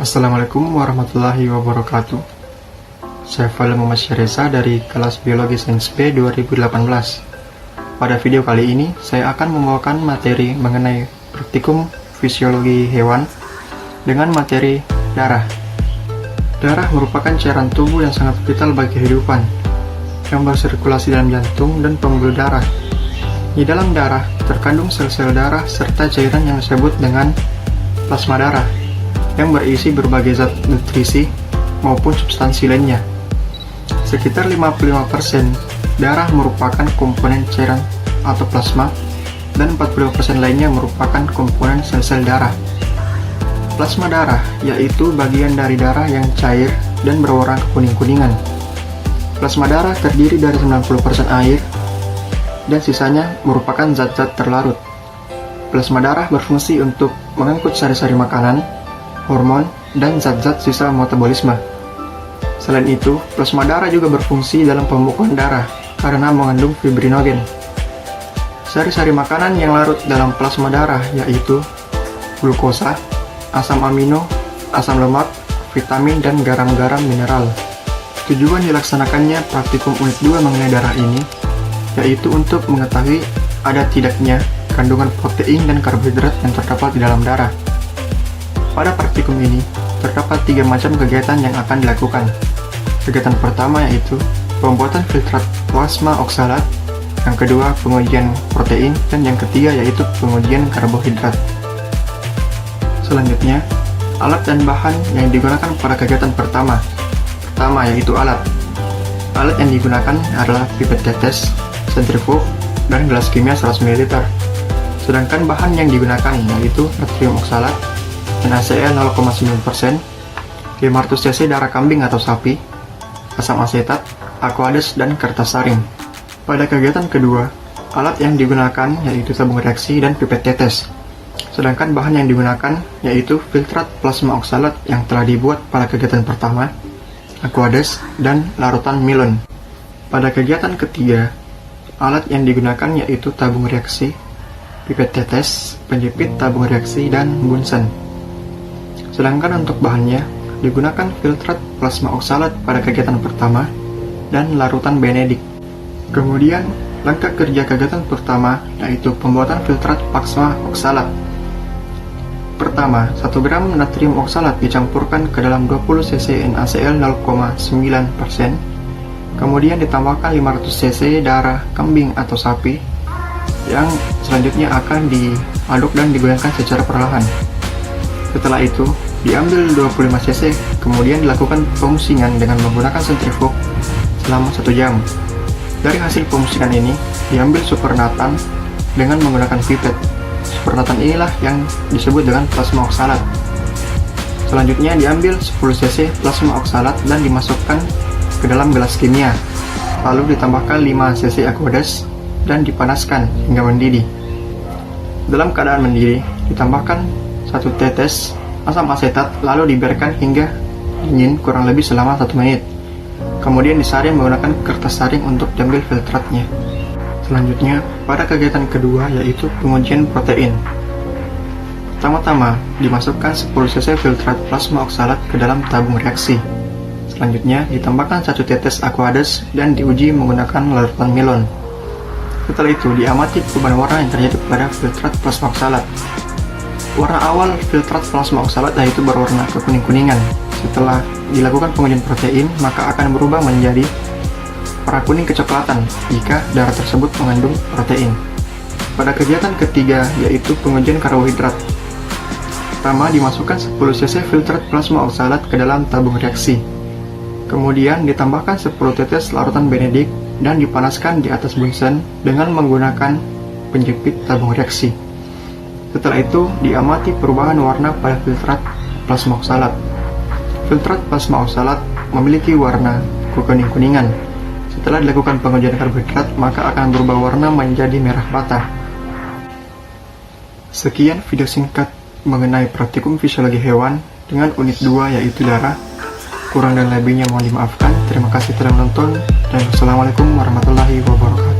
Assalamualaikum warahmatullahi wabarakatuh. Saya Fadil Muhammad Syaresa dari kelas Biologi Sains B 2018. Pada video kali ini, saya akan membawakan materi mengenai praktikum fisiologi hewan dengan materi darah. Darah merupakan cairan tubuh yang sangat vital bagi kehidupan, yang bersirkulasi dalam jantung dan pembuluh darah. Di dalam darah terkandung sel-sel darah serta cairan yang disebut dengan plasma darah, yang berisi berbagai zat nutrisi maupun substansi lainnya. Sekitar 55% darah merupakan komponen cairan atau plasma, dan 40% lainnya merupakan komponen sel-sel darah. Plasma darah yaitu bagian dari darah yang cair dan berwarna kekuning-kuningan. Plasma darah terdiri dari 90% air, dan sisanya merupakan zat-zat terlarut. Plasma darah berfungsi untuk mengangkut sari-sari makanan, hormon, dan zat-zat sisa metabolisme. Selain itu, plasma darah juga berfungsi dalam pembekuan darah karena mengandung fibrinogen. Sari-sari makanan yang larut dalam plasma darah yaitu glukosa, asam amino, asam lemak, vitamin, dan garam-garam mineral. Tujuan dilaksanakannya praktikum unit 2 mengenai darah ini yaitu untuk mengetahui ada tidaknya kandungan protein dan karbohidrat yang terdapat di dalam darah. Pada praktikum ini, terdapat 3 macam kegiatan yang akan dilakukan. Kegiatan pertama yaitu pembuatan filtrat plasma oksalat, yang kedua pengujian protein, dan yang ketiga yaitu pengujian karbohidrat. Selanjutnya, alat dan bahan yang digunakan pada kegiatan pertama. Pertama yaitu alat. Alat yang digunakan adalah pipet tetes, sentrifug, dan gelas kimia 100 ml. Sedangkan bahan yang digunakan yaitu natrium oksalat, NaCl 0,9%, 500 cc darah kambing atau sapi, asam asetat, aqueous, dan kertas saring. Pada kegiatan kedua, alat yang digunakan yaitu tabung reaksi dan pipet tetes. Sedangkan bahan yang digunakan yaitu filtrat plasma oksalat yang telah dibuat pada kegiatan pertama, aqueous, dan larutan milon. Pada kegiatan ketiga, alat yang digunakan yaitu tabung reaksi, pipet tetes, penjepit tabung reaksi, dan bunsen. Sedangkan untuk bahannya, digunakan filtrat plasma oksalat pada kegiatan pertama dan larutan benedik. Kemudian, langkah kerja kegiatan pertama yaitu pembuatan filtrat plasma oksalat. Pertama, 1 gram natrium oksalat dicampurkan ke dalam 20 cc NaCl 0,9%. Kemudian ditambahkan 500 cc darah kambing atau sapi, yang selanjutnya akan diaduk dan digoyangkan secara perlahan. Setelah itu, diambil 25 cc, kemudian dilakukan pemusingan dengan menggunakan sentrifug selama 1 jam. Dari hasil pemusingan ini, diambil supernatan dengan menggunakan pipet. Supernatan inilah yang disebut dengan plasma oksalat. Selanjutnya diambil 10 cc plasma oksalat dan dimasukkan ke dalam gelas kimia. Lalu ditambahkan 5 cc aqueous dan dipanaskan hingga mendidih. Dalam keadaan mendidih, ditambahkan 1 tetes asam asetat, lalu dibiarkan hingga dingin kurang lebih selama 1 menit. Kemudian disaring menggunakan kertas saring untuk diambil filtratnya. Selanjutnya, pada kegiatan kedua yaitu pengujian protein. Pertama-tama, dimasukkan 10 cc filtrat plasma oksalat ke dalam tabung reaksi. Selanjutnya, ditambahkan 1 tetes aqueous dan diuji menggunakan larutan milon. Setelah itu, diamati perubahan warna yang terjadi pada filtrat plasma oksalat. Warna awal filtrat plasma oksalat yaitu berwarna kekuning-kuningan. Setelah dilakukan pengujian protein, maka akan berubah menjadi warna kuning kecoklatan jika darah tersebut mengandung protein. Pada kegiatan ketiga yaitu pengujian karbohidrat. Pertama, dimasukkan 10 cc filtrat plasma oksalat ke dalam tabung reaksi. Kemudian ditambahkan 10 tetes larutan benedik dan dipanaskan di atas bunsen dengan menggunakan penjepit tabung reaksi. Setelah itu, diamati perubahan warna pada filtrat plasma oksalat. Filtrat plasma oksalat memiliki warna kekuning-kuningan. Setelah dilakukan pengujian karbohidrat, maka akan berubah warna menjadi merah bata. Sekian video singkat mengenai praktikum fisiologi hewan dengan unit 2 yaitu darah. Kurang dan lebihnya mohon dimaafkan. Terima kasih telah menonton, dan wassalamualaikum warahmatullahi wabarakatuh.